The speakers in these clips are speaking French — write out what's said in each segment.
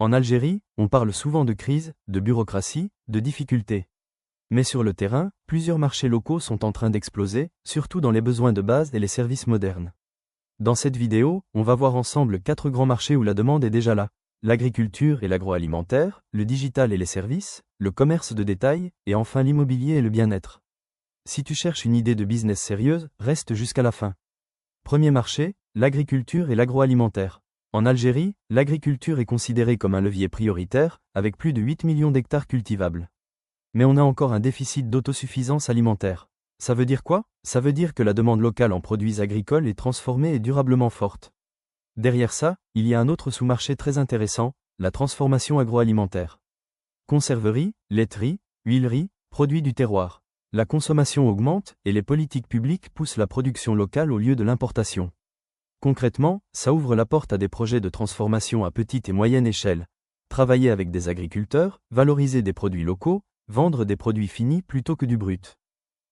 En Algérie, on parle souvent de crise, de bureaucratie, de difficultés. Mais sur le terrain, plusieurs marchés locaux sont en train d'exploser, surtout dans les besoins de base et les services modernes. Dans cette vidéo, on va voir ensemble 4 grands marchés où la demande est déjà là. L'agriculture et l'agroalimentaire, le digital et les services, le commerce de détail, et enfin l'immobilier et le bien-être. Si tu cherches une idée de business sérieuse, reste jusqu'à la fin. Premier marché, l'agriculture et l'agroalimentaire. En Algérie, l'agriculture est considérée comme un levier prioritaire, avec plus de 8 millions d'hectares cultivables. Mais on a encore un déficit d'autosuffisance alimentaire. Ça veut dire quoi? Ça veut dire que la demande locale en produits agricoles est transformée et durablement forte. Derrière ça, il y a un autre sous-marché très intéressant, la transformation agroalimentaire. Conserverie, laiterie, huilerie, produits du terroir. La consommation augmente et les politiques publiques poussent la production locale au lieu de l'importation. Concrètement, ça ouvre la porte à des projets de transformation à petite et moyenne échelle. Travailler avec des agriculteurs, valoriser des produits locaux, vendre des produits finis plutôt que du brut.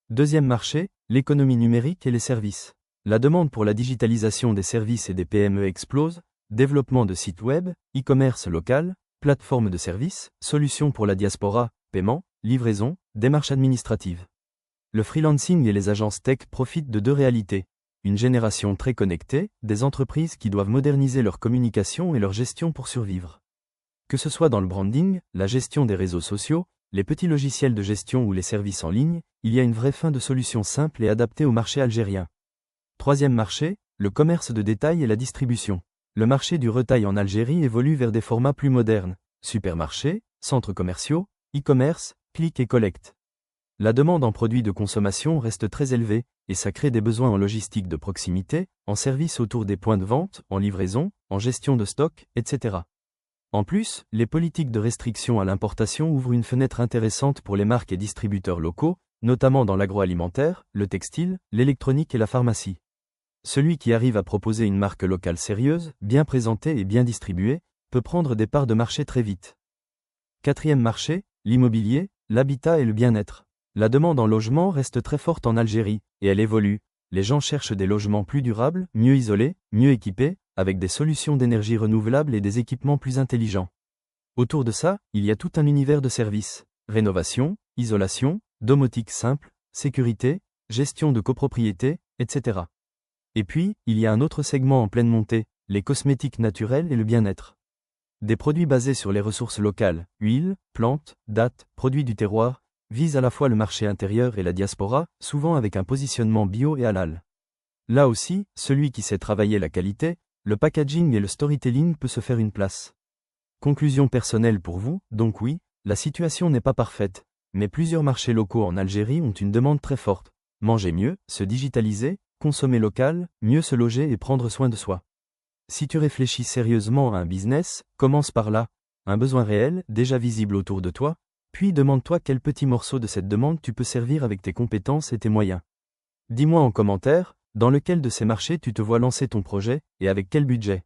Deuxième marché, l'économie numérique et les services. La demande pour la digitalisation des services et des PME explose, développement de sites web, e-commerce local, plateformes de services, solutions pour la diaspora, paiement, livraison, démarches administratives. Le freelancing et les agences tech profitent de deux réalités. Une génération très connectée, des entreprises qui doivent moderniser leur communication et leur gestion pour survivre. Que ce soit dans le branding, la gestion des réseaux sociaux, les petits logiciels de gestion ou les services en ligne, il y a une vraie fin de solutions simples et adaptées au marché algérien. Troisième marché, le commerce de détail et la distribution. Le marché du retail en Algérie évolue vers des formats plus modernes. Supermarchés, centres commerciaux, e-commerce, click et collect. La demande en produits de consommation reste très élevée, et ça crée des besoins en logistique de proximité, en service autour des points de vente, en livraison, en gestion de stock, etc. En plus, les politiques de restriction à l'importation ouvrent une fenêtre intéressante pour les marques et distributeurs locaux, notamment dans l'agroalimentaire, le textile, l'électronique et la pharmacie. Celui qui arrive à proposer une marque locale sérieuse, bien présentée et bien distribuée, peut prendre des parts de marché très vite. Quatrième marché, l'immobilier, l'habitat et le bien-être. La demande en logement reste très forte en Algérie, et elle évolue. Les gens cherchent des logements plus durables, mieux isolés, mieux équipés, avec des solutions d'énergie renouvelable et des équipements plus intelligents. Autour de ça, il y a tout un univers de services. Rénovation, isolation, domotique simple, sécurité, gestion de copropriété, etc. Et puis, il y a un autre segment en pleine montée, les cosmétiques naturels et le bien-être. Des produits basés sur les ressources locales, huiles, plantes, dattes, produits du terroir, visent à la fois le marché intérieur et la diaspora, souvent avec un positionnement bio et halal. Là aussi, celui qui sait travailler la qualité, le packaging et le storytelling peut se faire une place. Conclusion personnelle pour vous, donc oui, la situation n'est pas parfaite, mais plusieurs marchés locaux en Algérie ont une demande très forte. Manger mieux, se digitaliser, consommer local, mieux se loger et prendre soin de soi. Si tu réfléchis sérieusement à un business, commence par là, un besoin réel, déjà visible autour de toi, puis demande-toi quel petit morceau de cette demande tu peux servir avec tes compétences et tes moyens. Dis-moi en commentaire, dans lequel de ces marchés tu te vois lancer ton projet, et avec quel budget.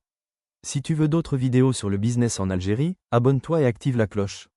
Si tu veux d'autres vidéos sur le business en Algérie, abonne-toi et active la cloche.